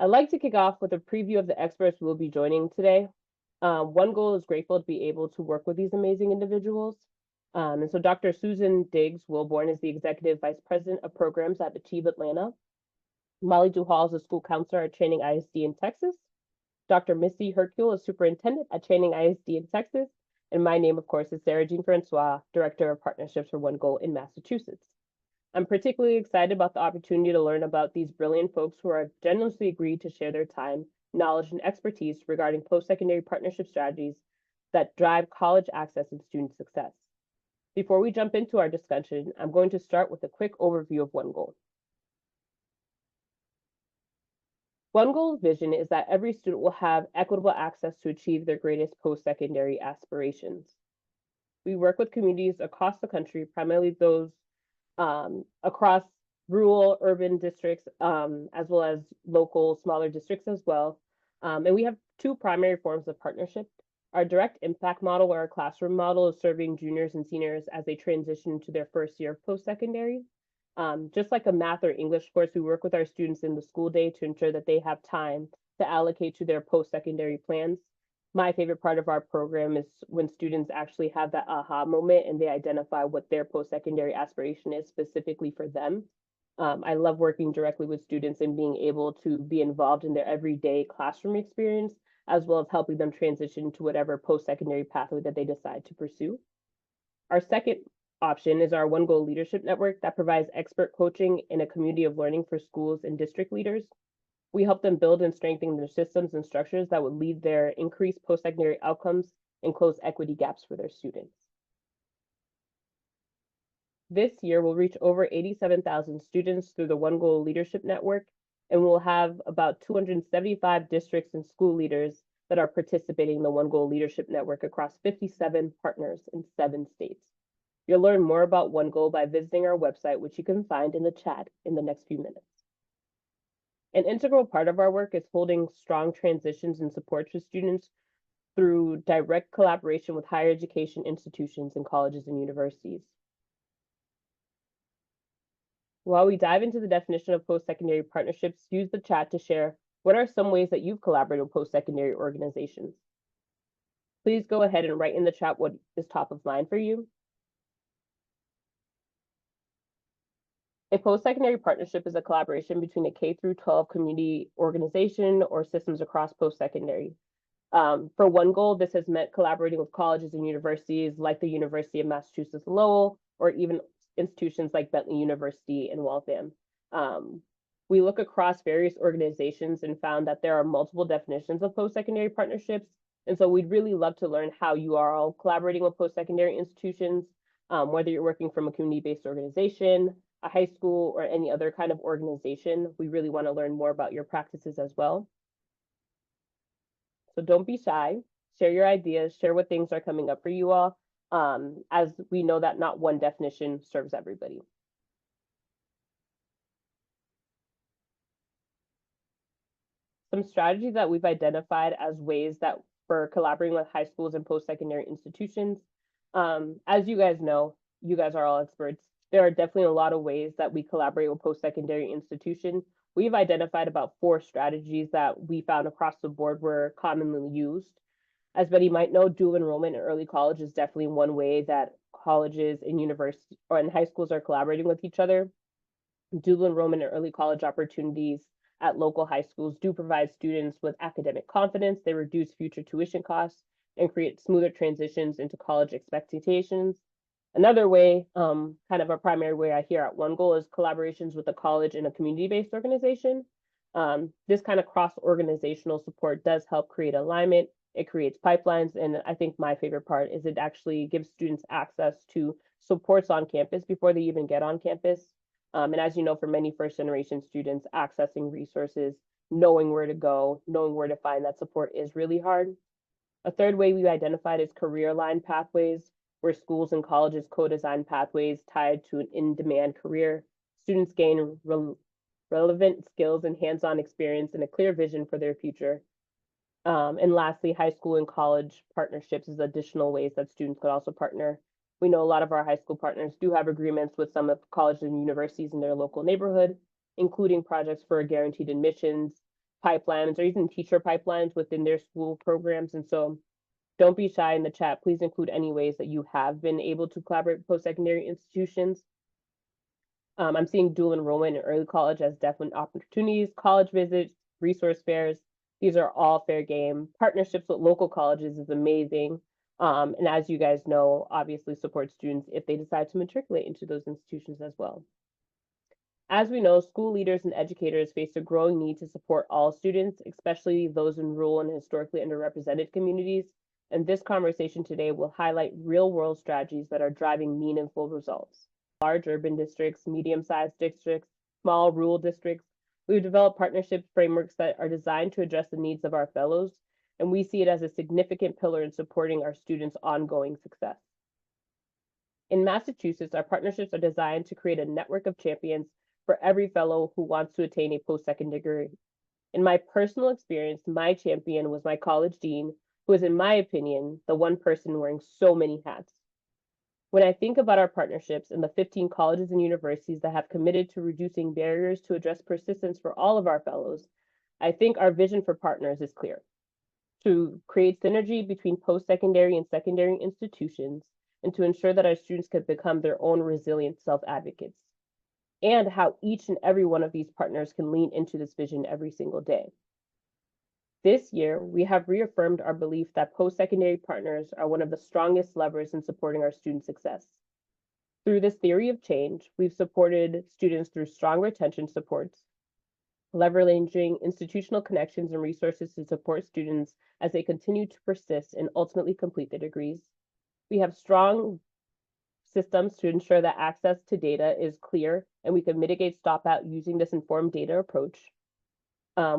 I'd like to kick off with a preview of the experts we'll be joining today. OneGoal is grateful to be able to work with these amazing individuals. And so Dr. Susan Diggs-Wilborn is the Executive Vice President of Programs at Achieve Atlanta. Molly Duhall is a school counselor at Training ISD in Texas. Dr. Missy Hercule is Superintendent at Training ISD in Texas. And my name, of course, is Sarah Jean Francois, Director of Partnerships for OneGoal in Massachusetts. I'm particularly excited about the opportunity to learn about these brilliant folks who are generously agreed to share their time, knowledge, and expertise regarding post-secondary partnership strategies that drive college access and student success. Before we jump into our discussion, I'm going to start with a quick overview of OneGoal. OneGoal's vision is that every student will have equitable access to achieve their greatest post-secondary aspirations. We work with communities across the country, primarily those across rural, urban districts, as well as local, smaller districts as well. And we have two primary forms of partnership. Our direct impact model, or our classroom model, is serving juniors and seniors as they transition to their first year of post-secondary. Just like a math or English course, we work with our students in the school day to ensure that they have time to allocate to their post-secondary plans. My favorite part of our program is when students actually have that aha moment and they identify what their post-secondary aspiration is specifically for them. I love working directly with students and being able to be involved in their everyday classroom experience, as well as helping them transition to whatever post-secondary pathway that they decide to pursue. Our second option is our OneGoal Leadership Network that provides expert coaching in a community of learning for schools and district leaders. We help them build and strengthen their systems and structures that would lead their increased post-secondary outcomes and close equity gaps for their students. This year, we'll reach over 87,000 students through the OneGoal Leadership Network, and we'll have about 275 districts and school leaders that are participating in the OneGoal Leadership Network across 57 partners in 7 states. You'll learn more about OneGoal by visiting our website, which you can find in the chat in the next few minutes. An integral part of our work is holding strong transitions and support for students through direct collaboration with higher education institutions and colleges and universities. While we dive into the definition of post-secondary partnerships, use the chat to share what are some ways that you've collaborated with post-secondary organizations. Please go ahead and write in the chat what is top of mind for you. A post-secondary partnership is a collaboration between a K-12 community organization or systems across post-secondary. For OneGoal, this has meant collaborating with colleges and universities like the University of Massachusetts Lowell, or even institutions like Bentley University in Waltham. We look across various organizations and found that there are multiple definitions of post-secondary partnerships. And so we'd really love to learn how you are all collaborating with post-secondary institutions, whether you're working from a community-based organization, a high school, or any other kind of organization. We really want to learn more about your practices as well. So don't be shy, share your ideas, share what things are coming up for you all, as we know that not one definition serves everybody. Some strategies that we've identified as ways that for collaborating with high schools and post-secondary institutions. As you guys know, you guys are all experts. There are definitely a lot of ways that we collaborate with post-secondary institutions. We've identified about 4 strategies that we found across the board were commonly used. As Betty might know, dual enrollment in early college is definitely one way that colleges and universities or in high schools are collaborating with each other. Dual enrollment in early college opportunities at local high schools do provide students with academic confidence. They reduce future tuition costs and create smoother transitions into college expectations. Another way, kind of a primary way I hear at OneGoal, is collaborations with a college and a community-based organization. This kind of cross-organizational support does help create alignment. It creates pipelines, and I think my favorite part is it actually gives students access to supports on campus before they even get on campus. And as you know, for many first-generation students, accessing resources, knowing where to go, knowing where to find that support is really hard. A third way we identified is career-aligned pathways, where schools and colleges co-design pathways tied to an in-demand career. Students gain relevant skills and hands-on experience and a clear vision for their future. And lastly, high school and college partnerships is additional ways that students could also partner. We know a lot of our high school partners do have agreements with some of colleges and universities in their local neighborhood, including projects for guaranteed admissions, pipelines or even teacher pipelines within their school programs. And so don't be shy in the chat. Please include any ways that you have been able to collaborate with post-secondary institutions. I'm seeing dual enrollment in early college as definite opportunities, college visits, resource fairs. These are all fair game. Partnerships with local colleges is amazing. And as you guys know, obviously support students if they decide to matriculate into those institutions as well. As we know, school leaders and educators face a growing need to support all students, especially those in rural and historically underrepresented communities. And this conversation today will highlight real-world strategies that are driving meaningful results. Large urban districts, medium-sized districts, small rural districts, we've developed partnership frameworks that are designed to address the needs of our fellows, and we see it as a significant pillar in supporting our students' ongoing success. In Massachusetts, our partnerships are designed to create a network of champions for every fellow who wants to attain a post-secondary degree. In my personal experience, my champion was my college dean, who is, in my opinion, the one person wearing so many hats. When I think about our partnerships and the 15 colleges and universities that have committed to reducing barriers to address persistence for all of our fellows, I think our vision for partners is clear: to create synergy between post-secondary and secondary institutions, and to ensure that our students can become their own resilient self-advocates, and how each and every one of these partners can lean into this vision every single day. This year, we have reaffirmed our belief that post-secondary partners are one of the strongest levers in supporting our student success. Through this theory of change, we've supported students through strong retention supports, leveraging institutional connections and resources to support students as they continue to persist and ultimately complete their degrees. We have strong systems to ensure that access to data is clear and we can mitigate stopout using this informed data approach.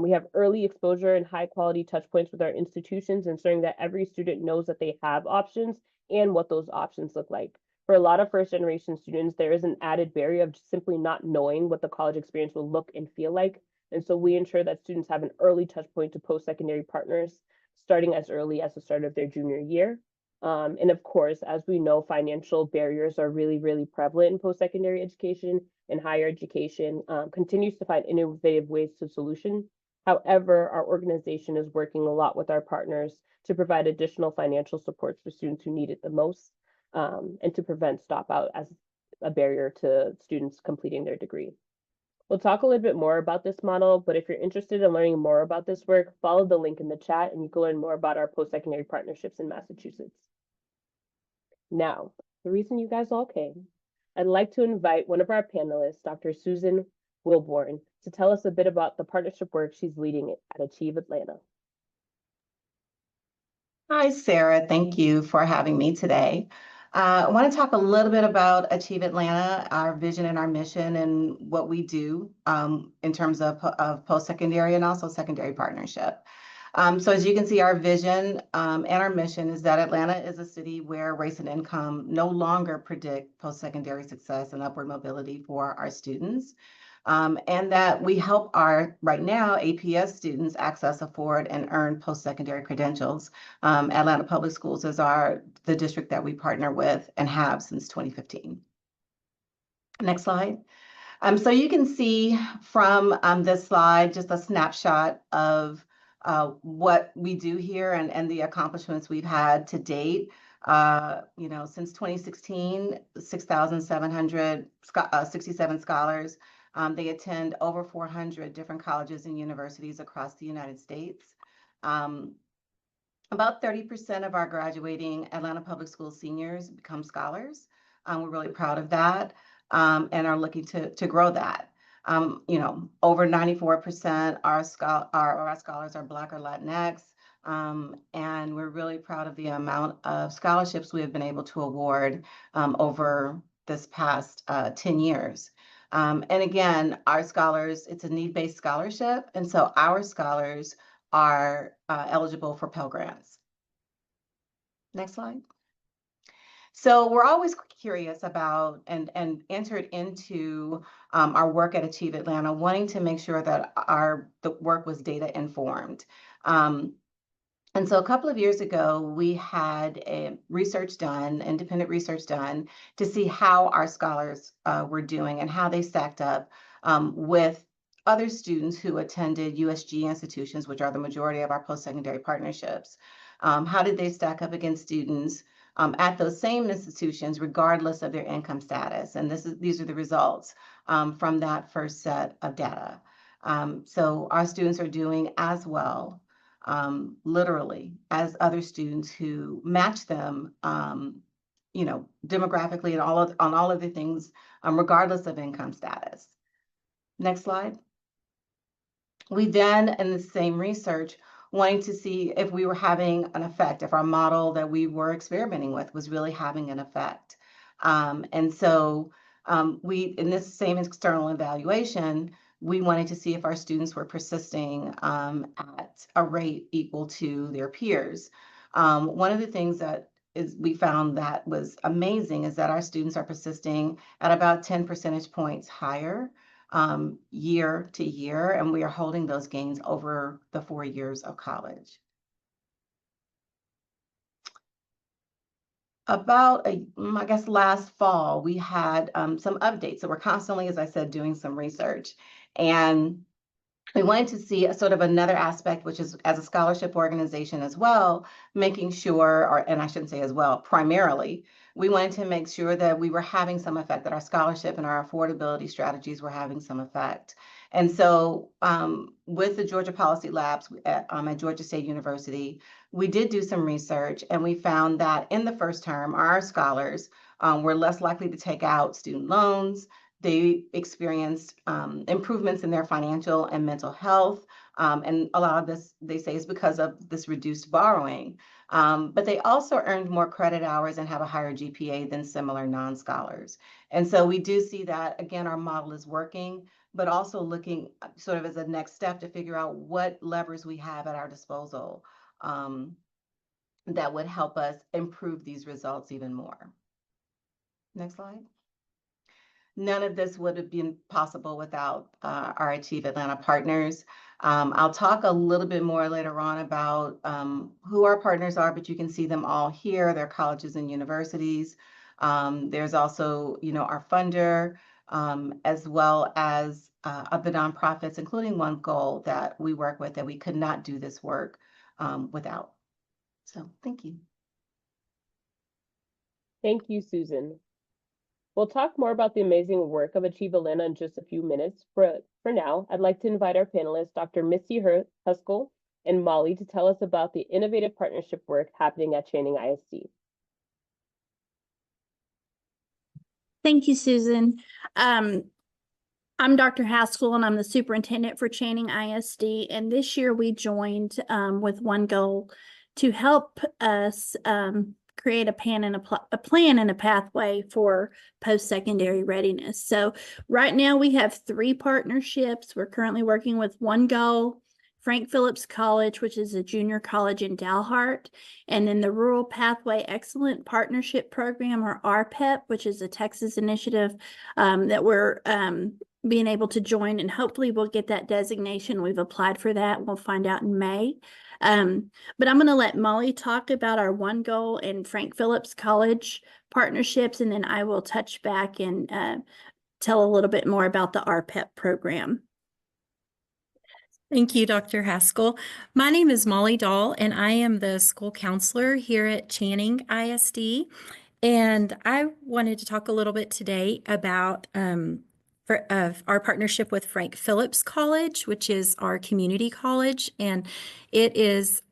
We have early exposure and high quality touch points with our institutions, ensuring that every student knows that they have options and what those options look like. For a lot of first generation students, there is an added barrier of just simply not knowing what the college experience will look and feel like. And so we ensure that students have an early touch point to post-secondary partners, starting as early as the start of their junior year. And of course, as we know, financial barriers are really, really prevalent in post-secondary education, and higher education continues to find innovative ways to solution. However, our organization is working a lot with our partners to provide additional financial supports for students who need it the most, and to prevent stopout as a barrier to students completing their degree. We'll talk a little bit more about this model, but if you're interested in learning more about this work, follow the link in the chat and you can learn more about our post-secondary partnerships in Massachusetts. Now, the reason you guys all came, I'd like to invite one of our panelists, Dr. Susan Wilborn, to tell us a bit about the partnership work she's leading at Achieve Atlanta. Hi, Sarah. Thank you for having me today. I want to talk a little bit about Achieve Atlanta, our vision and our mission, and what we do in terms of post-secondary and also secondary partnership. So as you can see, our vision and our mission is that Atlanta is a city where race and income no longer predict post-secondary success and upward mobility for our students. And that we help our, right now, APS students access, afford, and earn post-secondary credentials. Atlanta Public Schools is the district that we partner with and have since 2015. Next slide. So you can see from this slide just a snapshot of what we do here and the accomplishments we've had to date. Since 2016, 6,767 scholars. They attend over 400 different colleges and universities across the United States. About 30% of our graduating Atlanta Public Schools seniors become scholars. We're really proud of that and are looking to grow that. Over 94% of our scholars are Black or Latinx. And we're really proud of the amount of scholarships we have been able to award over this past 10 years. And again, our scholars, it's a need-based scholarship, and so our scholars are eligible for Pell Grants. Next slide. So we're always curious about and entered into our work at Achieve Atlanta, wanting to make sure that the work was data informed. And so a couple of years ago, we had independent research done to see how our scholars were doing and how they stacked up with other students who attended USG institutions, which are the majority of our post-secondary partnerships. How did they stack up against students at those same institutions, regardless of their income status? And these are the results from that first set of data. So our students are doing as well, literally, as other students who match them, demographically and on all of the things, regardless of income status. Next slide. We then, in the same research, wanting to see if we were having an effect, if our model that we were experimenting with was really having an effect. And so in this same external evaluation, we wanted to see if our students were persisting at a rate equal to their peers. One of the things that we found that was amazing is that our students are persisting at about 10 percentage points higher year to year, and we are holding those gains over the 4 years of college. About, I guess, last fall, we had some updates. So we're constantly, as I said, doing some research. And we wanted to see a sort of another aspect, which is as a scholarship organization as well, making sure, and I shouldn't say as well, primarily, we wanted to make sure that we were having some effect, that our scholarship and our affordability strategies were having some effect. And so with the Georgia Policy Labs at Georgia State University, we did do some research, and we found that in the first term, our scholars were less likely to take out student loans. They experienced improvements in their financial and mental health. And a lot of this, they say, is because of this reduced borrowing. But they also earned more credit hours and have a higher GPA than similar non-scholars. And so we do see that, again, our model is working, but also looking sort of as a next step to figure out what levers we have at our disposal that would help us improve these results even more. Next slide. None of this would have been possible without our Achieve Atlanta partners. I'll talk a little bit more later on about who our partners are, but you can see them all here. They're colleges and universities. There's also, our funder, as well as of the nonprofits, including OneGoal that we work with, that we could not do this work without. So thank you. Thank you, Susan. We'll talk more about the amazing work of Achieve Atlanta in just a few minutes. For now, I'd like to invite our panelists, Dr. Missy Huskell and Molly, to tell us about the innovative partnership work happening at Channing ISD. Thank you, Susan. I'm Dr. Haskell, and I'm the superintendent for Channing ISD. And this year we joined with OneGoal to help us create a plan and a pathway for post-secondary readiness. So right now we have 3 partnerships. We're currently working with OneGoal, Frank Phillips College, which is a junior college in Dalhart, and then the Rural Pathway Excellent Partnership Program, or RPEP, which is a Texas initiative that we're being able to join, and hopefully we'll get that designation. We've applied for that. We'll find out in May. But I'm going to let Molly talk about our OneGoal and Frank Phillips College partnerships, and then I will touch back and tell a little bit more about the RPEP program. Thank you, Dr. Haskell. My name is Molly Dahl, and I am the school counselor here at Channing ISD. And I wanted to talk a little bit today about our partnership with Frank Phillips College, which is our community college, and it is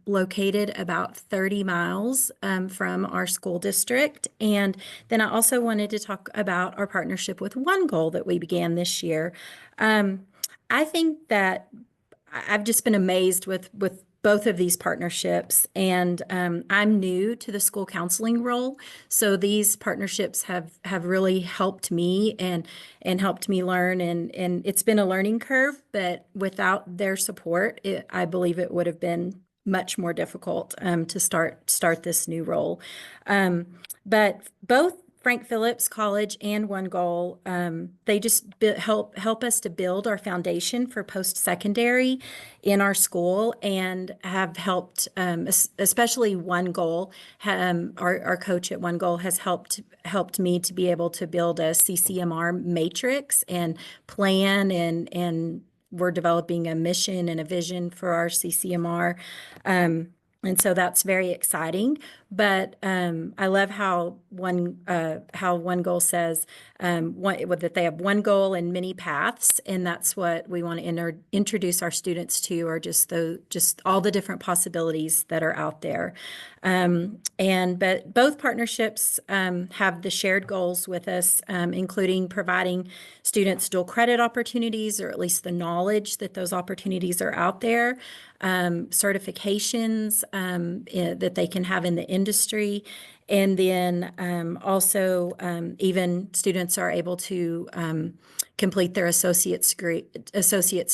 located about 30 miles from our school district. And then I also wanted to talk about our partnership with OneGoal that we began this year. I think that I've just been amazed with both of these partnerships, and I'm new to the school counseling role, so these partnerships have really helped me and helped me learn, and it's been a learning curve, but without their support, I believe it would have been much more difficult to start this new role. But both Frank Phillips College and OneGoal, they just help us to build our foundation for post-secondary in our school, and have helped, especially OneGoal. Our coach at OneGoal has helped me to be able to build a CCMR matrix and plan, and we're developing a mission and a vision for our CCMR. And so that's very exciting. But I love how OneGoal says that they have one goal and many paths, and that's what we want to introduce our students to, are just all the different possibilities that are out there. But both partnerships have the shared goals with us, including providing students dual credit opportunities, or at least the knowledge that those opportunities are out there, certifications that they can have in the industry, and then also even students are able to complete their associate's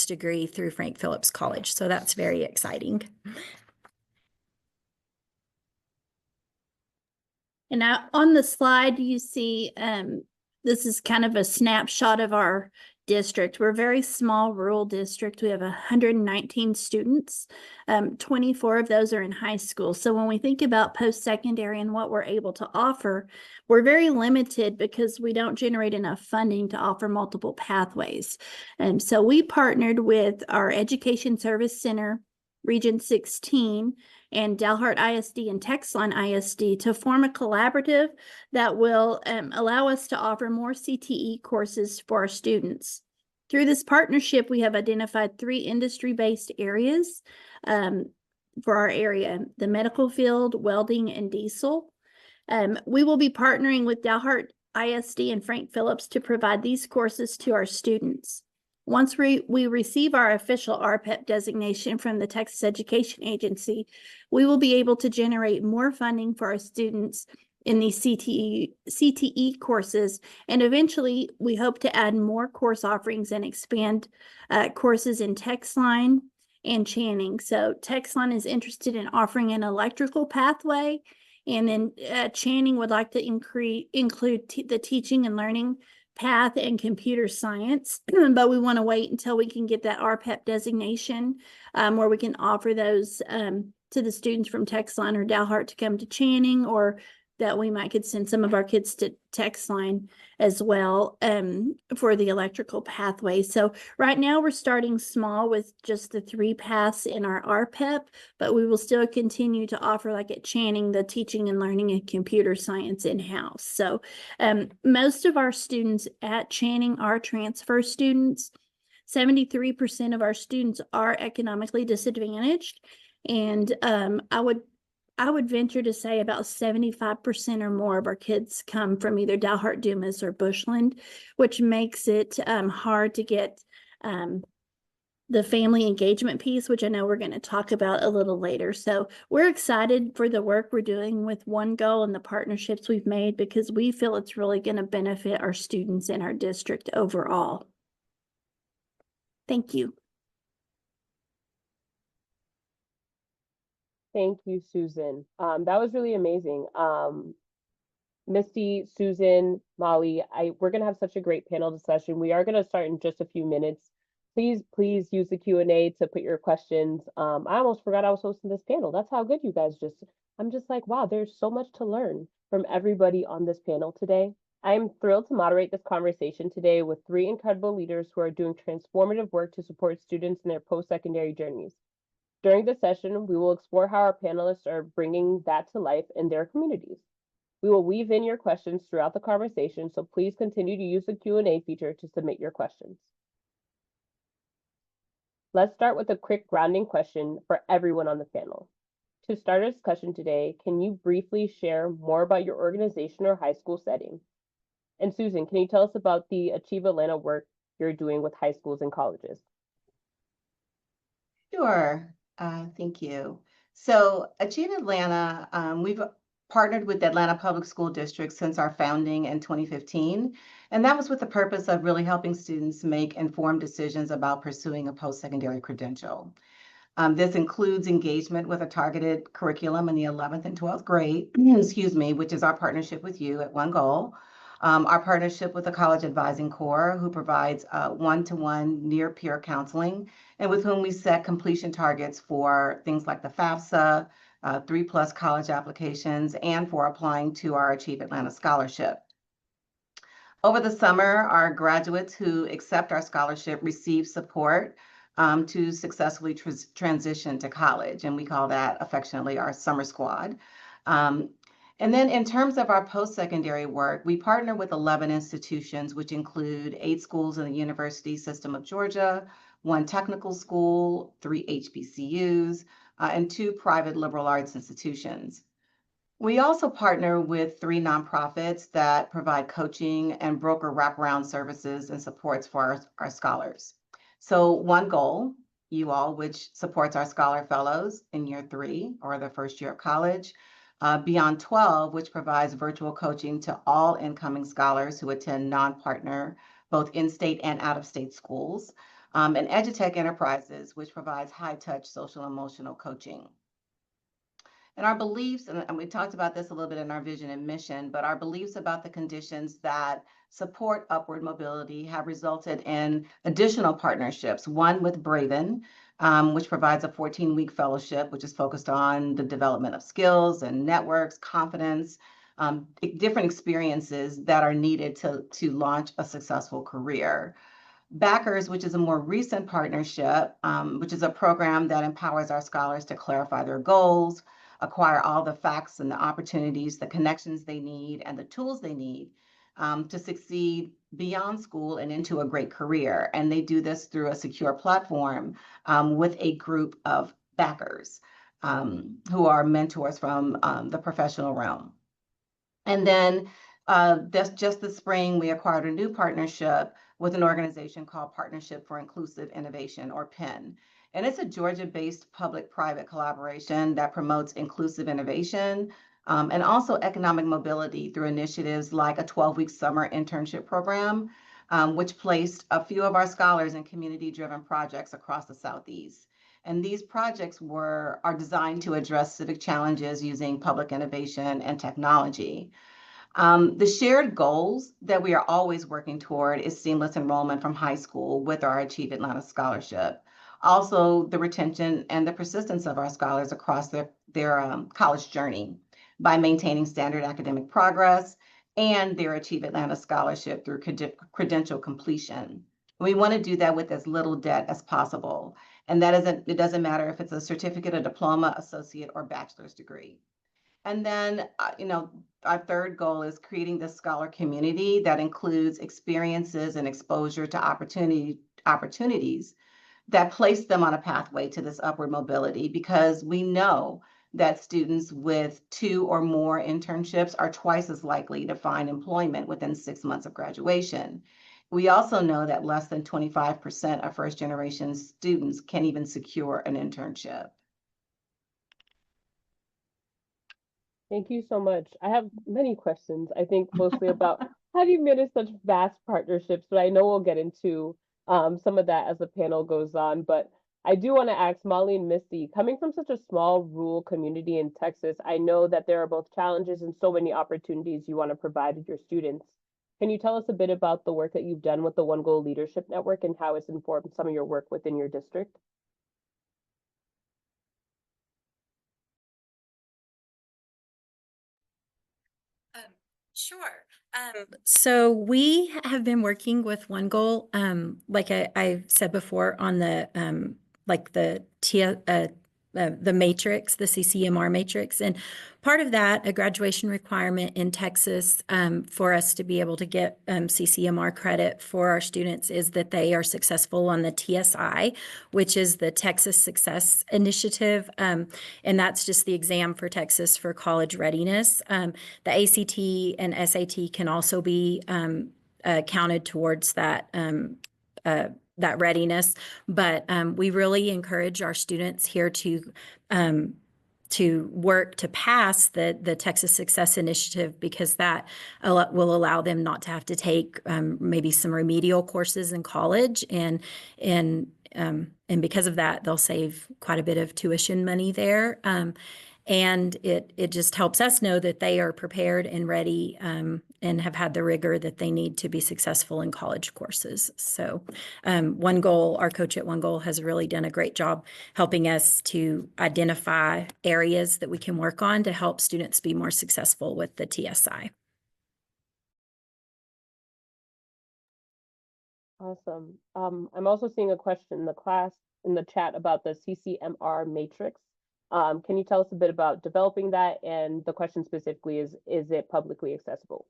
degree through Frank Phillips College. So that's very exciting. And now on the slide, you see this is kind of a snapshot of our district. We're a very small rural district. We have 119 students. 24 of those are in high school. So when we think about post-secondary and what we're able to offer, we're very limited because we don't generate enough funding to offer multiple pathways. And so we partnered with our Education Service Center, Region 16, and Dalhart ISD and Texline ISD to form a collaborative that will allow us to offer more CTE courses for our students. Through this partnership, we have identified 3 industry-based areas for our area: the medical field, welding, and diesel. We will be partnering with Dalhart ISD and Frank Phillips to provide these courses to our students. Once we receive our official RPEP designation from the Texas Education Agency, we will be able to generate more funding for our students in these CTE courses. And eventually, we hope to add more course offerings and expand courses in Texline and Channing. So Texline is interested in offering an electrical pathway, and then Channing would like to include the teaching and learning path and computer science, but we want to wait until we can get that RPEP designation where we can offer those to the students from Texline or Dalhart to come to Channing, or that we could send some of our kids to Texline as well for the electrical pathway. So right now we're starting small with just the 3 paths in our RPEP, but we will still continue to offer, like at Channing, the teaching and learning and computer science in-house. So most of our students at Channing are transfer students. 73% of our students are economically disadvantaged, and I would venture to say about 75% or more of our kids come from either Dalhart, Dumas, or Bushland, which makes it hard to get the family engagement piece, which I know we're going to talk about a little later. So we're excited for the work we're doing with OneGoal and the partnerships we've made, because we feel it's really going to benefit our students in our district overall. Thank you. Thank you, Susan. That was really amazing. Misty, Susan, Molly, we're gonna have such a great panel discussion. We are gonna start in just a few minutes. Please use the Q&A to put your questions. I almost forgot I was hosting this panel. That's how good you guys I'm just like, wow, there's so much to learn from everybody on this panel today. I am thrilled to moderate this conversation today with 3 incredible leaders who are doing transformative work to support students in their post-secondary journeys. During the session, we will explore how our panelists are bringing that to life in their communities. We will weave in your questions throughout the conversation, so please continue to use the Q&A feature to submit your questions. Let's start with a quick grounding question for everyone on the panel. To start our discussion today, can you briefly share more about your organization or high school setting? And Susan, can you tell us about the Achieve Atlanta work you're doing with high schools and colleges? Sure. Thank you. So Achieve Atlanta, we've partnered with the Atlanta Public School District since our founding in 2015. And that was with the purpose of really helping students make informed decisions about pursuing a post-secondary credential. This includes engagement with a targeted curriculum in the 11th and 12th grade, excuse me, which is our partnership with you at OneGoal. Our partnership with the College Advising Corps, who provides one-to-one near-peer counseling, and with whom we set completion targets for things like the FAFSA, 3+ college applications, and for applying to our Achieve Atlanta Scholarship. Over the summer, our graduates who accept our scholarship receive support to successfully transition to college, and we call that affectionately our summer squad. And then in terms of our post-secondary work, we partner with 11 institutions, which include 8 schools in the University System of Georgia, 1 technical school, 3 HBCUs, and 2 private liberal arts institutions. We also partner with 3 nonprofits that provide coaching and broker wraparound services and supports for our scholars. So OneGoal, you all, which supports our Scholar Fellows in year 3 or the first year of college. Beyond 12, which provides virtual coaching to all incoming scholars who attend non-partner, both in-state and out-of-state schools. And EduTech Enterprises, which provides high-touch social emotional coaching. And our beliefs, and we talked about this a little bit in our vision and mission, but our beliefs about the conditions that support upward mobility have resulted in additional partnerships, one with Braven, which provides a 14-week fellowship, which is focused on the development of skills and networks, confidence, different experiences that are needed to launch a successful career. Backers, which is a more recent partnership, which is a program that empowers our scholars to clarify their goals, acquire all the facts and the opportunities, the connections they need, and the tools they need to succeed beyond school and into a great career. And they do this through a secure platform with a group of backers who are mentors from the professional realm. And then just this spring, we acquired a new partnership with an organization called Partnership for Inclusive Innovation, or PIN. And it's a Georgia-based public-private collaboration that promotes inclusive innovation and also economic mobility through initiatives like a 12-week summer internship program, which placed a few of our scholars in community-driven projects across the Southeast. And these projects are designed to address civic challenges using public innovation and technology. The shared goals that we are always working toward is seamless enrollment from high school with our Achieve Atlanta Scholarship. Also, the retention and the persistence of our scholars across their college journey by maintaining standard academic progress and their Achieve Atlanta Scholarship through credential completion. We want to do that with as little debt as possible. And it doesn't matter if it's a certificate, a diploma, associate, or bachelor's degree. And then, our third goal is creating this scholar community that includes experiences and exposure to opportunities that place them on a pathway to this upward mobility, because we know that students with 2 or more internships are twice as likely to find employment within 6 months of graduation. We also know that less than 25% of first-generation students can even secure an internship. Thank you so much. I have many questions, I think mostly about how do you manage such vast partnerships, but I know we'll get into some of that as the panel goes on. But I do want to ask Molly and Misty, coming from such a small rural community in Texas, I know that there are both challenges and so many opportunities you want to provide to your students. Can you tell us a bit about the work that you've done with the OneGoal Leadership Network and how it's informed some of your work within your district? Sure. So we have been working with OneGoal, like I said before, on the the matrix, the CCMR matrix. And part of that, a graduation requirement in Texas for us to be able to get CCMR credit for our students is that they are successful on the TSI, which is the Texas Success Initiative. And that's just the exam for Texas for college readiness. The ACT and SAT can also be counted towards that that readiness, but we really encourage our students here to work to pass the Texas Success Initiative, because that will allow them not to have to take maybe some remedial courses in college and and because of that, they'll save quite a bit of tuition money there. And it just helps us know that they are prepared and ready, and have had the rigor that they need to be successful in college courses. So OneGoal, our coach at OneGoal, has really done a great job helping us to identify areas that we can work on to help students be more successful with the TSI. Awesome. I'm also seeing a question in the chat about the CCMR matrix. Can you tell us a bit about developing that? And the question specifically is it publicly accessible?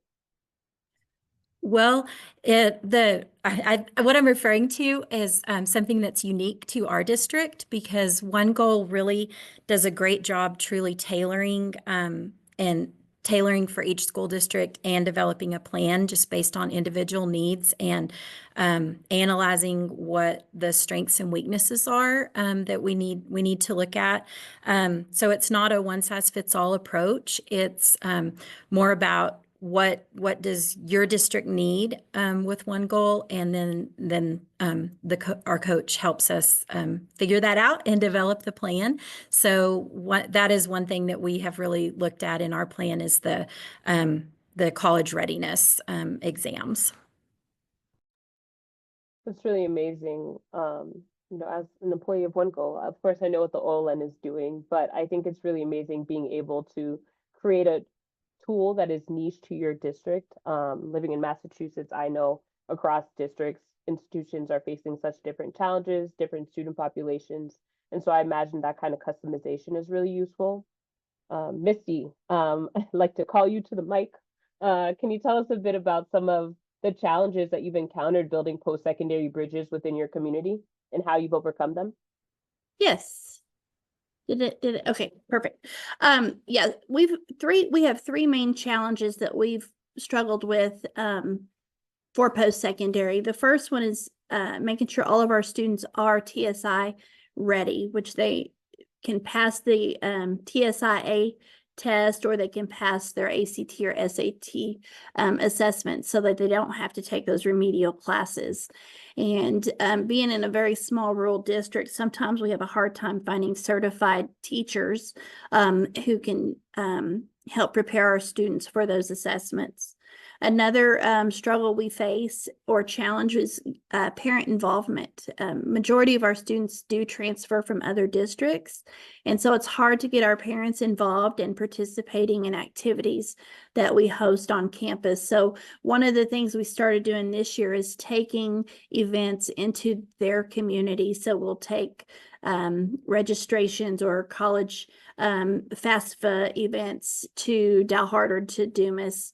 Well, what I'm referring to is something that's unique to our district, because OneGoal really does a great job truly tailoring for each school district and developing a plan just based on individual needs and analyzing what the strengths and weaknesses are that we need to look at. So it's not a one-size-fits-all approach. It's more about what does your district need with OneGoal, and then our coach helps us figure that out and develop the plan. So that is one thing that we have really looked at in our plan is the college readiness exams. That's really amazing. As an employee of OneGoal, of course, I know what the OLN is doing, but I think it's really amazing being able to create a tool that is niche to your district. Living in Massachusetts, I know across districts, institutions are facing such different challenges, different student populations. And so I imagine that kind of customization is really useful. Misty, I'd like to call you to the mic. Can you tell us a bit about some of the challenges that you've encountered building post-secondary bridges within your community and how you've overcome them? Yes. Did it? Okay, perfect. Yeah, we have three main challenges that we've struggled with for post-secondary. The first one is making sure all of our students are TSI ready, which they can pass the TSIA test, or they can pass their ACT or SAT assessment, so that they don't have to take those remedial classes. And being in a very small rural district, sometimes we have a hard time finding certified teachers who can help prepare our students for those assessments. Another struggle we face or challenge is parent involvement. Majority of our students do transfer from other districts, and so it's hard to get our parents involved in participating in activities that we host on campus. So one of the things we started doing this year is taking events into their community. So we'll take registrations or college FAFSA events to Dalhart or to Dumas,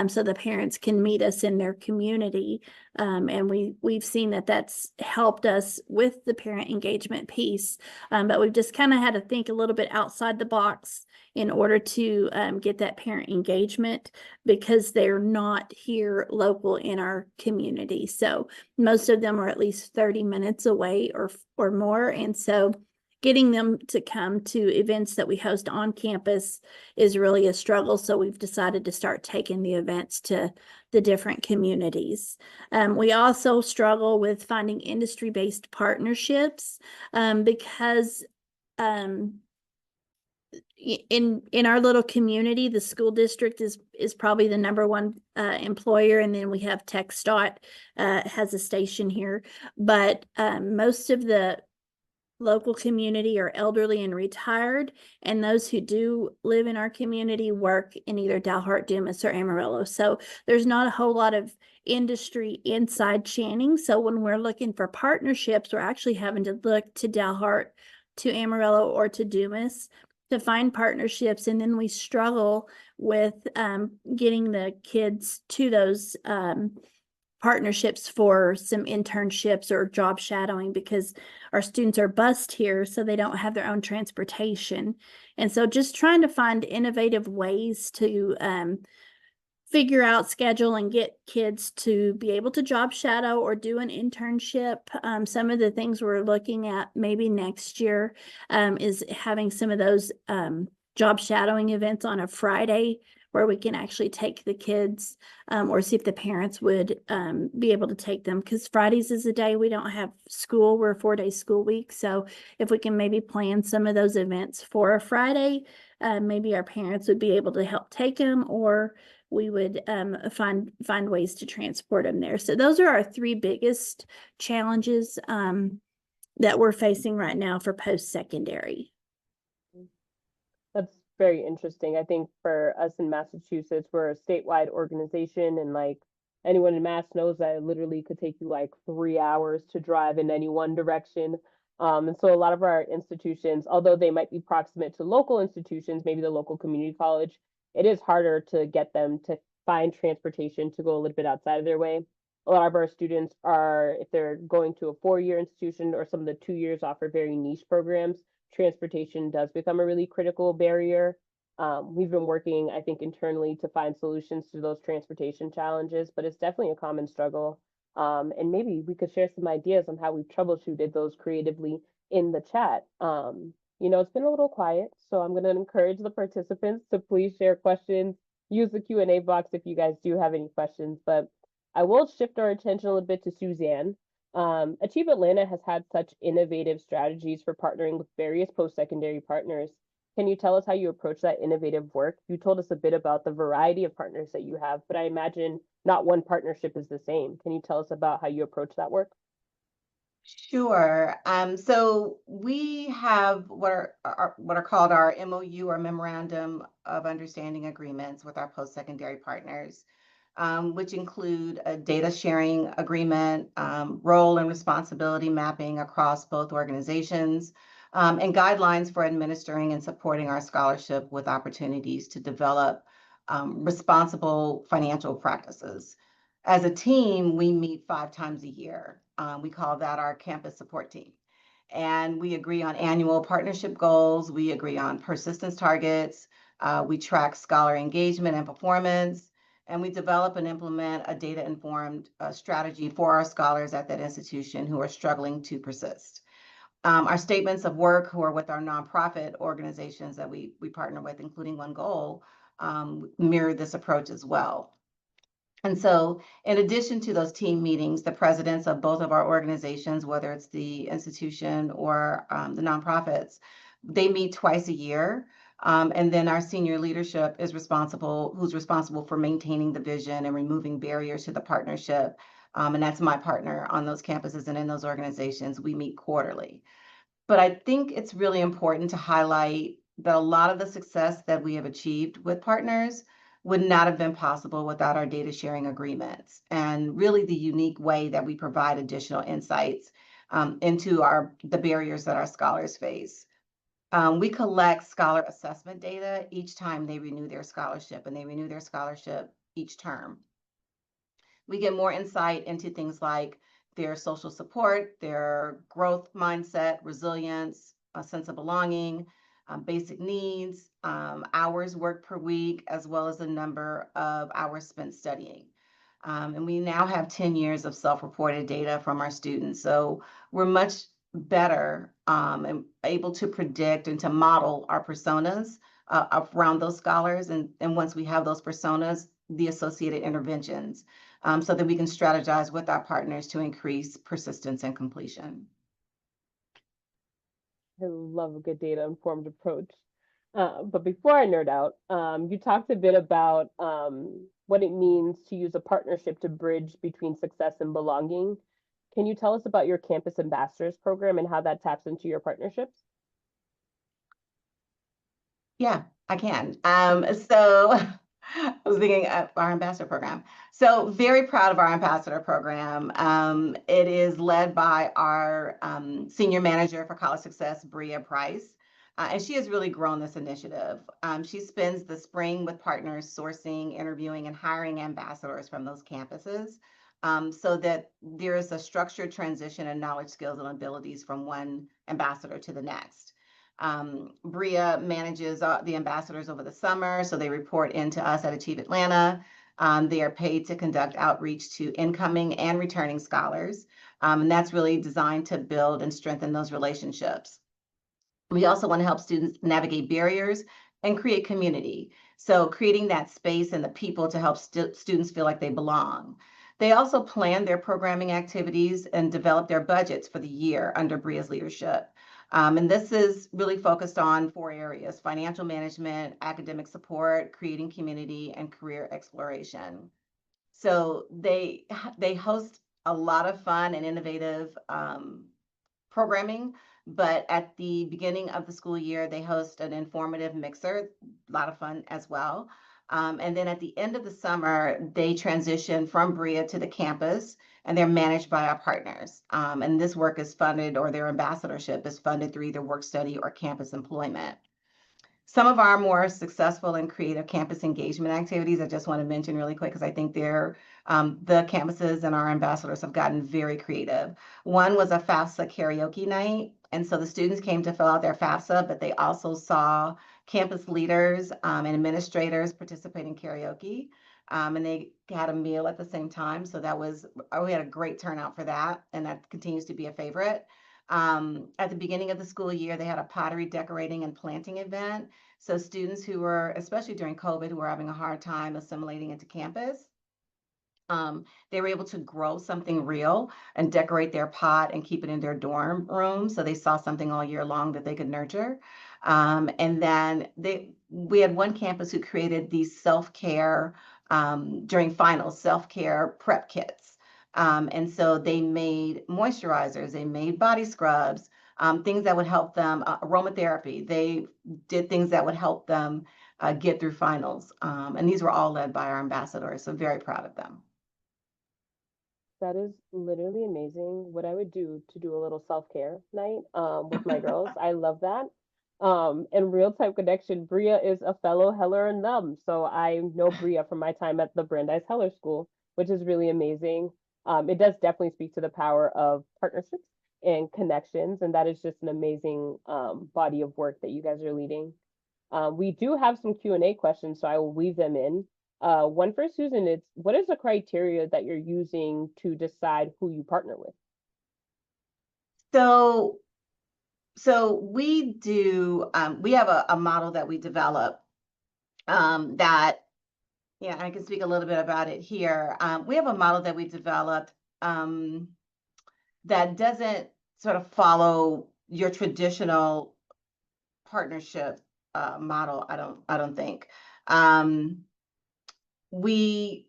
so the parents can meet us in their community. And we've seen that that's helped us with the parent engagement piece, but we've just kind of had to think a little bit outside the box in order to get that parent engagement, because they're not here local in our community. So most of them are at least 30 minutes away or more. And so getting them to come to events that we host on campus is really a struggle. So we've decided to start taking the events to the different communities. We also struggle with finding industry-based partnerships because in our little community, the school district is probably the #1 employer, and then we have TxDOT has a station here. But most of the local community are elderly and retired, and those who do live in our community work in either Dalhart, Dumas, or Amarillo. So there's not a whole lot of industry inside Channing. So when we're looking for partnerships, we're actually having to look to Dalhart, to Amarillo, or to Dumas to find partnerships. And then we struggle with getting the kids to those partnerships for some internships or job shadowing, because our students are bused here, so they don't have their own transportation. And so just trying to find innovative ways to figure out, schedule, and get kids to be able to job shadow or do an internship. Some of the things we're looking at maybe next year is having some of those job shadowing events on a Friday where we can actually take the kids or see if the parents would be able to take them, because Fridays is a day we don't have school. We're a 4-day school week. So if we can maybe plan some of those events for a Friday, maybe our parents would be able to help take them, or we would find ways to transport them there. So those are our 3 biggest challenges that we're facing right now for post-secondary. That's very interesting. I think for us in Massachusetts, we're a statewide organization, and like anyone in Mass knows that it literally could take you like 3 hours to drive in any one direction. And so a lot of our institutions, although they might be proximate to local institutions, maybe the local community college, it is harder to get them to find transportation to go a little bit outside of their way. A lot of our students are, if they're going to a 4-year institution, or some of the 2 years offer very niche programs, transportation does become a really critical barrier. We've been working, I think, internally to find solutions to those transportation challenges, but it's definitely a common struggle. And maybe we could share some ideas on how we've troubleshooted those creatively in the chat. It's been a little quiet, so I'm going to encourage the participants to please share questions. Use the Q&A box if you guys do have any questions, but I will shift our attention a little bit to Suzanne. Achieve Atlanta has had such innovative strategies for partnering with various post-secondary partners. Can you tell us how you approach that innovative work? You told us a bit about the variety of partners that you have, but I imagine not one partnership is the same. Can you tell us about how you approach that work? Sure. So we have what are called our MOU, or Memorandum of Understanding agreements, with our post-secondary partners, which include a data sharing agreement, role and responsibility mapping across both organizations, and guidelines for administering and supporting our scholarship with opportunities to develop responsible financial practices. As a team, we meet 5 times a year. We call that our campus support team. And we agree on annual partnership goals. We agree on persistence targets. We track scholar engagement and performance. And we develop and implement a data-informed strategy for our scholars at that institution who are struggling to persist. Our statements of work, who are with our nonprofit organizations that we partner with, including OneGoal, mirror this approach as well. And so, in addition to those team meetings, the presidents of both of our organizations, whether it's the institution or the nonprofits, they meet twice a year. And then our senior leadership is who's responsible for maintaining the vision and removing barriers to the partnership. And that's my partner on those campuses and in those organizations. We meet quarterly. But I think it's really important to highlight that a lot of the success that we have achieved with partners would not have been possible without our data sharing agreements, and really the unique way that we provide additional insights into the barriers that our scholars face. We collect scholar assessment data each time they renew their scholarship, and they renew their scholarship each term. We get more insight into things like their social support, their growth mindset, resilience, a sense of belonging, basic needs, hours worked per week, as well as the number of hours spent studying. And we now have 10 years of self-reported data from our students. So we're much better and able to predict and to model our personas around those scholars. And once we have those personas, the associated interventions, so that we can strategize with our partners to increase persistence and completion. I love a good data-informed approach. But before I nerd out, you talked a bit about what it means to use a partnership to bridge between success and belonging. Can you tell us about your Campus Ambassadors program and how that taps into your partnerships? Yeah, I can. So I was thinking of our ambassador program. So very proud of our ambassador program. It is led by our senior manager for college success, Bria Price. And she has really grown this initiative. She spends the spring with partners sourcing, interviewing, and hiring ambassadors from those campuses, so that there is a structured transition in knowledge, skills, and abilities from one ambassador to the next. Bria manages the ambassadors over the summer, so they report into us at Achieve Atlanta. They are paid to conduct outreach to incoming and returning scholars, and that's really designed to build and strengthen those relationships. We also want to help students navigate barriers and create community. So creating that space and the people to help students feel like they belong. They also plan their programming activities and develop their budgets for the year under Bria's leadership. And this is really focused on 4 areas: financial management, academic support, creating community, and career exploration. So they host a lot of fun and innovative programming, but at the beginning of the school year, they host an informative mixer, a lot of fun as well. And then at the end of the summer, they transition from Bria to the campus, and they're managed by our partners. And this work is funded, or their ambassadorship is funded through either work study or campus employment. Some of our more successful and creative campus engagement activities, I just want to mention really quick because I think the campuses and our ambassadors have gotten very creative. One was a FAFSA karaoke night. And so the students came to fill out their FAFSA, but they also saw campus leaders and administrators participate in karaoke. And they had a meal at the same time. So we had a great turnout for that. And that continues to be a favorite. At the beginning of the school year, they had a pottery decorating and planting event. So students who were, especially during COVID, who were having a hard time assimilating into campus, they were able to grow something real and decorate their pot and keep it in their dorm room. So they saw something all year long that they could nurture. And then we had one campus who created these self-care during finals, self-care prep kits. And so they made moisturizers, they made body scrubs, things that would help them, aromatherapy. They did things that would help them get through finals. And these were all led by our ambassadors, so very proud of them. That is literally amazing. What I would do to do a little self-care night with my girls. I love that. And real time connection, Bria is a fellow Heller and Lum. So I know Bria from my time at the Brandeis Heller School, which is really amazing. It does definitely speak to the power of partnerships and connections, and that is just an amazing body of work that you guys are leading. We do have some Q&A questions, so I will weave them in. One for Susan, it's what is the criteria that you're using to decide who you partner with? So we do, we have a model that we develop that, yeah, I can speak a little bit about it here. We have a model that we developed that doesn't sort of follow your traditional partnership model, I don't think. We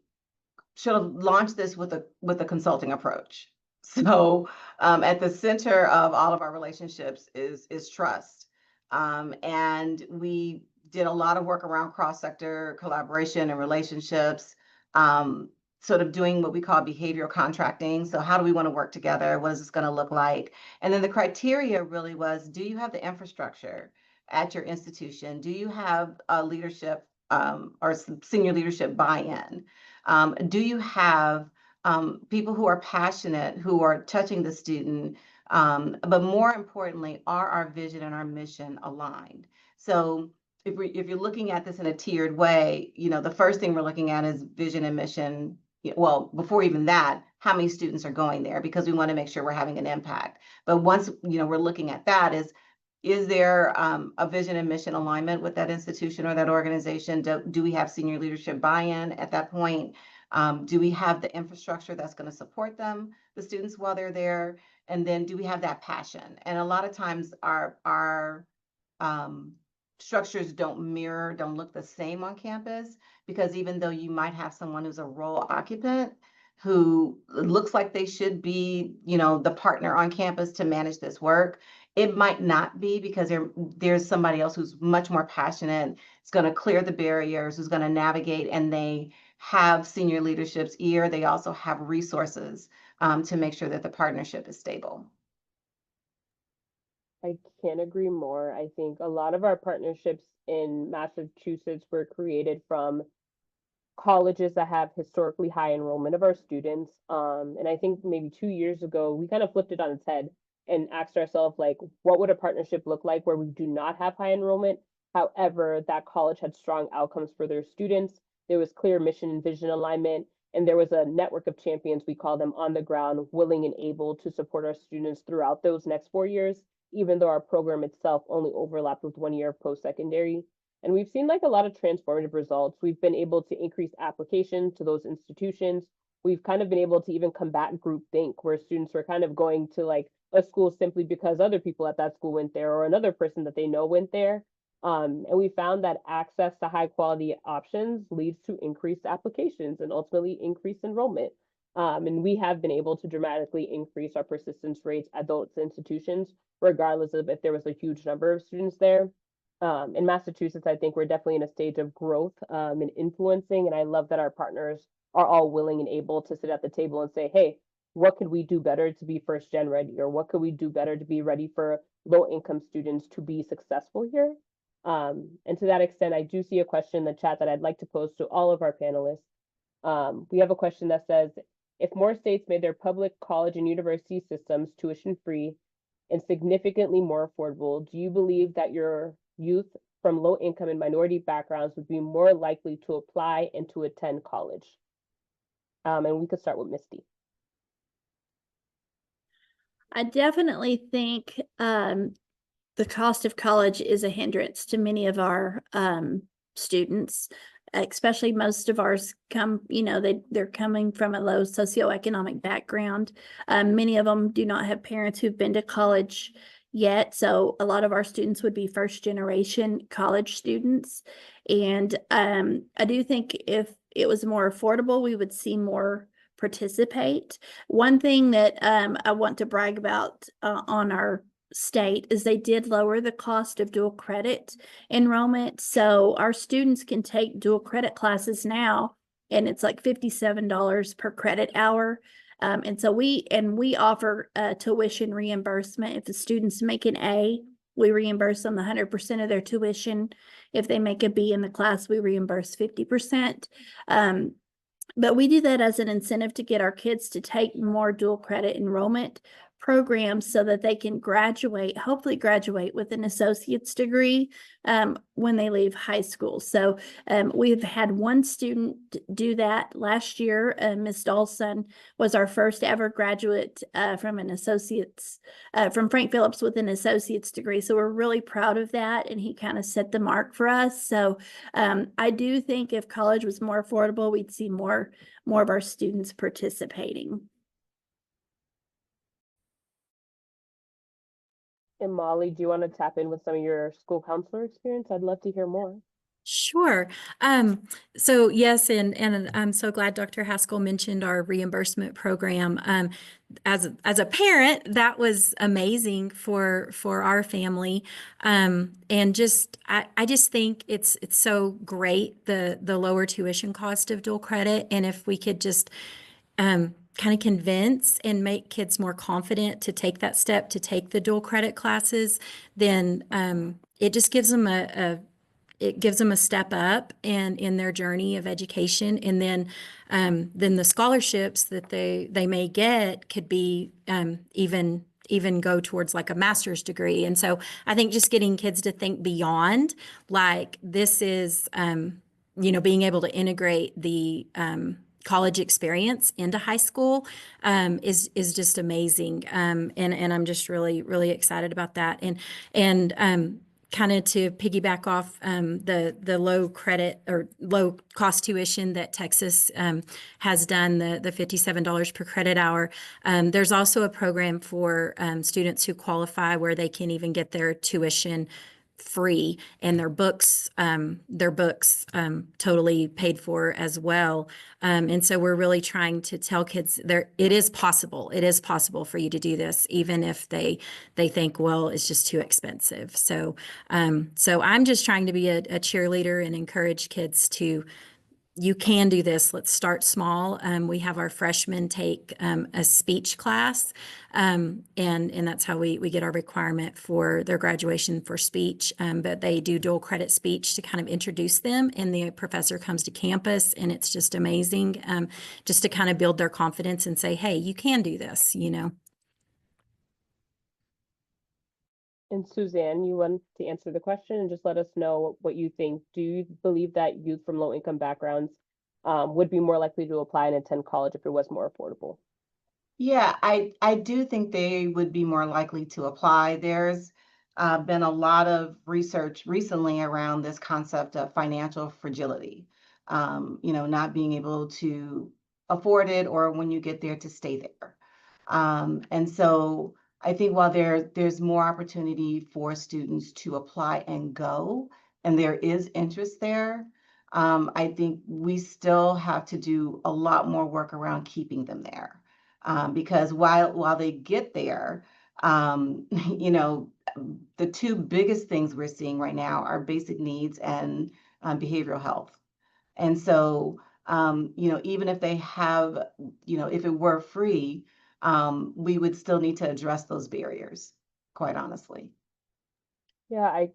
sort of launched this with a consulting approach. So at the center of all of our relationships is trust. And we did a lot of work around cross-sector collaboration and relationships, sort of doing what we call behavioral contracting. So how do we want to work together? What is this going to look like? And then the criteria really was, do you have the infrastructure at your institution? Do you have a leadership or senior leadership buy-in? Do you have people who are passionate, who are touching the student? But more importantly, are our vision and our mission aligned? So if you're looking at this in a tiered way, the first thing we're looking at is vision and mission. Well, before even that, how many students are going there? Because we want to make sure we're having an impact. But once, we're looking at that, is there a vision and mission alignment with that institution or that organization? Do we have senior leadership buy-in at that point? Do we have the infrastructure that's going to support them, the students, while they're there? And then do we have that passion? And a lot of times our structures don't look the same on campus, because even though you might have someone who's a role occupant who looks like they should be, the partner on campus to manage this work, it might not be, because there's somebody else who's much more passionate, is going to clear the barriers, who's going to navigate, and they have senior leadership's ear. They also have resources to make sure that the partnership is stable. I can't agree more. I think a lot of our partnerships in Massachusetts were created from colleges that have historically high enrollment of our students. And I think maybe 2 years ago, we kind of flipped it on its head and asked ourselves, like, what would a partnership look like where we do not have high enrollment? However, that college had strong outcomes for their students. There was clear mission and vision alignment, and there was a network of champions, we call them, on the ground, willing and able to support our students throughout those next 4 years, even though our program itself only overlapped with 1 year of post-secondary. And we've seen like a lot of transformative results. We've been able to increase applications to those institutions. We've kind of been able to even combat groupthink, where students were kind of going to like a school simply because other people at that school went there or another person that they know went there. And we found that access to high quality options leads to increased applications and ultimately increased enrollment. And we have been able to dramatically increase our persistence rates at those institutions, regardless of if there was a huge number of students there. In Massachusetts, I think we're definitely in a stage of growth and influencing. And I love that our partners are all willing and able to sit at the table and say, hey, what could we do better to be first gen ready? Or what could we do better to be ready for low income students to be successful here? And to that extent, I do see a question in the chat that I'd like to pose to all of our panelists. We have a question that says, if more states made their public college and university systems tuition free and significantly more affordable, do you believe that your youth from low income and minority backgrounds would be more likely to apply and to attend college? And we could start with Misty. I definitely think the cost of college is a hindrance to many of our students, especially most of ours come, they're coming from a low socioeconomic background. Many of them do not have parents who've been to college yet. So a lot of our students would be first generation college students. And I do think if it was more affordable, we would see more participate. One thing that I want to brag about on our state is they did lower the cost of dual credit enrollment. So our students can take dual credit classes now, and it's like $57 per credit hour. And so we offer tuition reimbursement. If the students make an A, we reimburse them 100% of their tuition. If they make a B in the class, we reimburse 50%. But we do that as an incentive to get our kids to take more dual credit enrollment programs so that they can hopefully graduate with an associate's degree when they leave high school. So we've had one student do that last year. Ms. Dawson was our first ever graduate from an associate's, from Frank Phillips with an associate's degree. So we're really proud of that. And he kind of set the mark for us. So I do think if college was more affordable, we'd see more of our students participating. And Molly, do you want to tap in with some of your school counselor experience? I'd love to hear more. Sure. So yes, and I'm so glad Dr. Haskell mentioned our reimbursement program. As a parent, that was amazing for our family. And I just think it's so great, the lower tuition cost of dual credit. And if we could just kind of convince and make kids more confident to take that step to take the dual credit classes, then it just gives them a step up in their journey of education. And then the scholarships that they may get could be even go towards like a master's degree. And so I think just getting kids to think beyond, like this is, being able to integrate the college experience into high school is just amazing. And I'm just really, really excited about that. And kind of to piggyback off the low credit or low cost tuition that Texas has done, the $57 per credit hour. There's also a program for students who qualify where they can even get their tuition free and their books totally paid for as well. And so we're really trying to tell kids it is possible for you to do this, even if they think, well, it's just too expensive. So I'm just trying to be a cheerleader and encourage kids to, you can do this. Let's start small. We have our freshmen take a speech class, and that's how we get our requirement for their graduation for speech. But they do dual credit speech to kind of introduce them, and the professor comes to campus, and it's just amazing, just to kind of build their confidence and say, hey, you can do this, And Suzanne, you want to answer the question and just let us know what you think. Do you believe that youth from low income backgrounds would be more likely to apply and attend college if it was more affordable? Yeah, I do think they would be more likely to apply. There's been a lot of research recently around this concept of financial fragility. Not being able to afford it, or when you get there to stay there. And so I think while there's more opportunity for students to apply and go, and there is interest there, I think we still have to do a lot more work around keeping them there. Because while they get there, the two biggest things we're seeing right now are basic needs and behavioral health. And so, even if they have, if it were free, we would still need to address those barriers, quite honestly. Yeah, I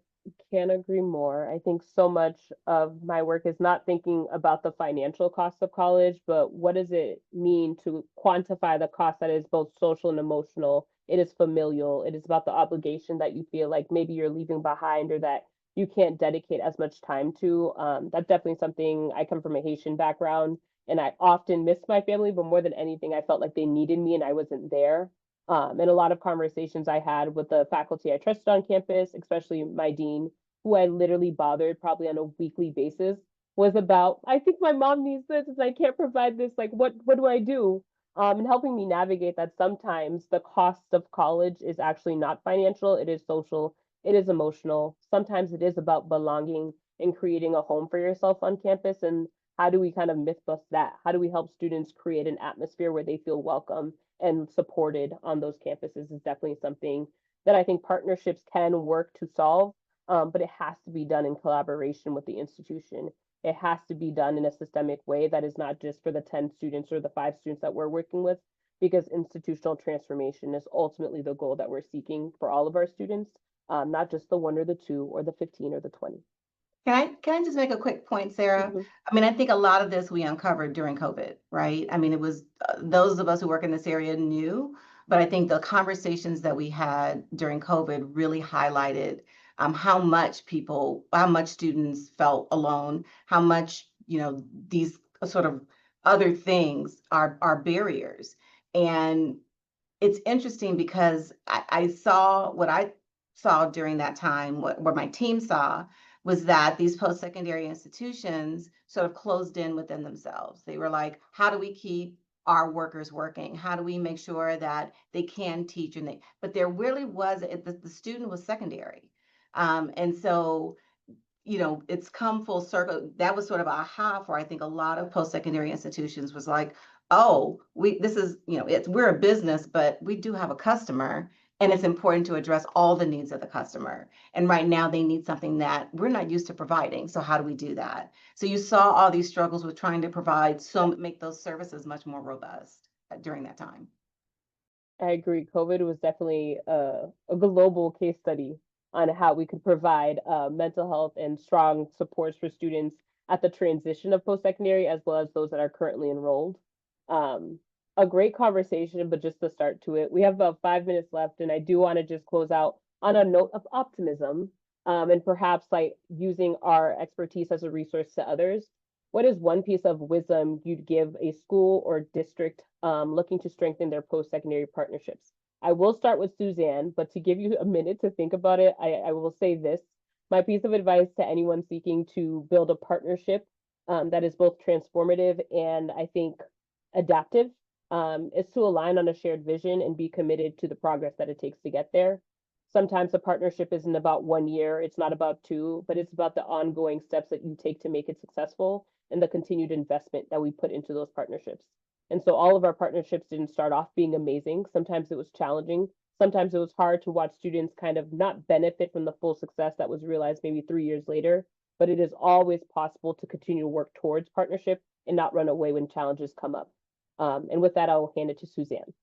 can't agree more. I think so much of my work is not thinking about the financial cost of college, but what does it mean to quantify the cost that is both social and emotional? It is familial. It is about the obligation that you feel like maybe you're leaving behind or that you can't dedicate as much time to. That's definitely something. I come from a Haitian background and I often missed my family, but more than anything, I felt like they needed me and I wasn't there. And a lot of conversations I had with the faculty I trusted on campus, especially my dean, who I literally bothered probably on a weekly basis, was about, I think my mom needs this, and I can't provide this. Like, what do I do? And helping me navigate that sometimes the cost of college is actually not financial, it is social, it is emotional. Sometimes it is about belonging and creating a home for yourself on campus. And how do we kind of myth bust that? How do we help students create an atmosphere where they feel welcome and supported on those campuses is definitely something that I think partnerships can work to solve, but it has to be done in collaboration with the institution. It has to be done in a systemic way that is not just for the 10 students or the 5 students that we're working with, because institutional transformation is ultimately the goal that we're seeking for all of our students, not just the 1 or the 2 or the 15 or the 20. Can I just make a quick point, Sarah? Mhm. I mean, I think a lot of this we uncovered during COVID, right? I mean, it was those of us who work in this area knew, but I think the conversations that we had during COVID really highlighted how much students felt alone, how much, these sort of other things are barriers. And it's interesting because I saw what I saw during that time, what my team saw was that these post-secondary institutions sort of closed in within themselves. They were like, how do we keep our workers working? How do we make sure that they can teach? But there really was, the student was secondary. And so it's come full circle. That was sort of aha for, I think, a lot of post-secondary institutions was like, oh, we're a business, but we do have a customer, and it's important to address all the needs of the customer. And right now they need something that we're not used to providing. So how do we do that? So you saw all these struggles with trying to make those services much more robust during that time. I agree. COVID was definitely a global case study on how we could provide mental health and strong supports for students at the transition of post-secondary as well as those that are currently enrolled. Um, a great conversation, but just to start to it, we have about 5 minutes left, and I do want to just close out on a note of optimism, and perhaps like using our expertise as a resource to others. What is one piece of wisdom you'd give a school or district looking to strengthen their post-secondary partnerships? I will start with Suzanne, but to give you a minute to think about it, I will say this. My piece of advice to anyone seeking to build a partnership that is both transformative and I think adaptive is to align on a shared vision and be committed to the progress that it takes to get there. Sometimes a partnership isn't about 1 year, it's not about 2, but it's about the ongoing steps that you take to make it successful and the continued investment that we put into those partnerships. And so all of our partnerships didn't start off being amazing. Sometimes it was challenging. Sometimes it was hard to watch students kind of not benefit from the full success that was realized maybe 3 years later. But it is always possible to continue to work towards partnership and not run away when challenges come up. And with that, I'll hand it to Suzanne.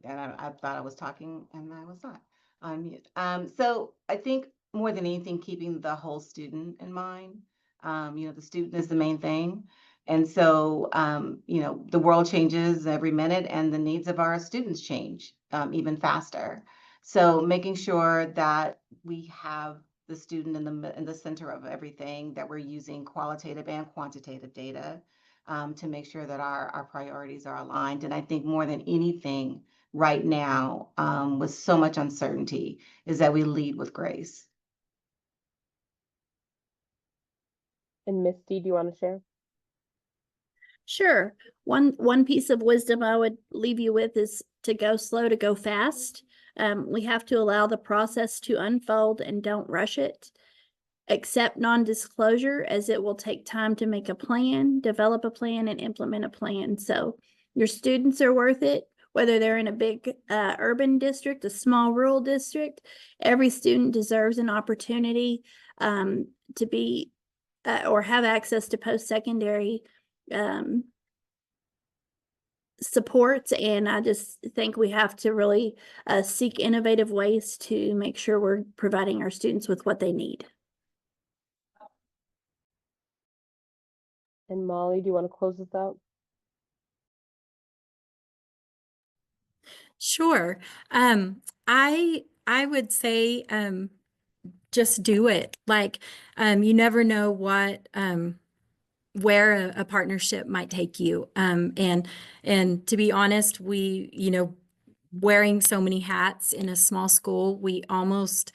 And I thought I was talking and I was not on mute. So I think more than anything, keeping the whole student in mind. The student is the main thing. And so, the world changes every minute and the needs of our students change even faster. So making sure that we have the student in the center of everything, that we're using qualitative and quantitative data to make sure that our priorities are aligned. And I think more than anything, right now, with so much uncertainty, is that we lead with grace. And Misty, do you want to share? Sure. One piece of wisdom I would leave you with is to go slow to go fast. We have to allow the process to unfold and don't rush it. Accept non-disclosure, as it will take time to make a plan, develop a plan, and implement a plan. So your students are worth it, whether they're in a big urban district, a small rural district. Every student deserves an opportunity to be or have access to post-secondary supports, and I just think we have to really seek innovative ways to make sure we're providing our students with what they need. And Molly, do you want to close this out? Sure. I would say just do it. Like you never know what where a partnership might take you. And to be honest, wearing so many hats in a small school, we almost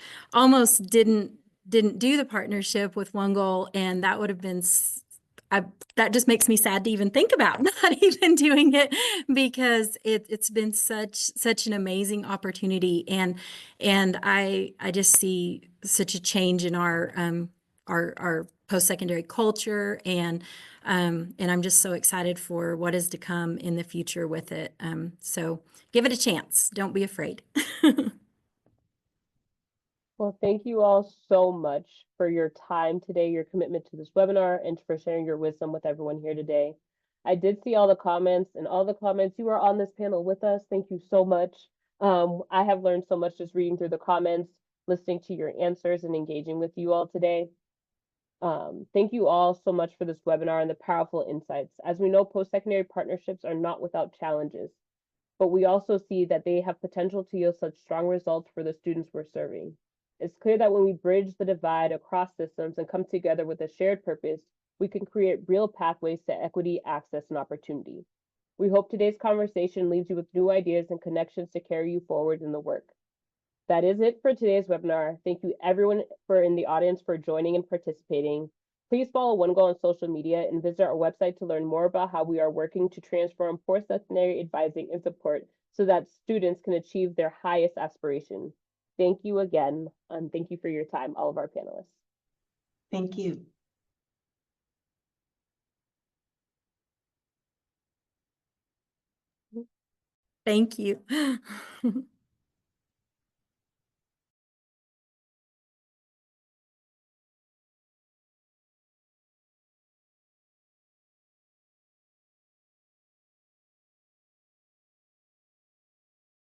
didn't do the partnership with OneGoal, and that would have been that just makes me sad to even think about not even doing it, because it's been such an amazing opportunity, and I just see such a change in our post-secondary culture, and I'm just so excited for what is to come in the future with it. So give it a chance. Don't be afraid. Well, thank you all so much for your time today, your commitment to this webinar, and for sharing your wisdom with everyone here today. I did see all the comments, and all the comments. You are on this panel with us. Thank you so much. I have learned so much just reading through the comments, listening to your answers, and engaging with you all today. Thank you all so much for this webinar and the powerful insights. As we know, post-secondary partnerships are not without challenges, but we also see that they have potential to yield such strong results for the students we're serving. It's clear that when we bridge the divide across systems and come together with a shared purpose, we can create real pathways to equity, access, and opportunity. We hope today's conversation leaves you with new ideas and connections to carry you forward in the work. That is it for today's webinar. Thank you everyone in the audience for joining and participating. Please follow OneGoal on social media and visit our website to learn more about how we are working to transform post-secondary advising and support so that students can achieve their highest aspiration. Thank you again, and thank you for your time, all of our panelists. Thank you. Thank you.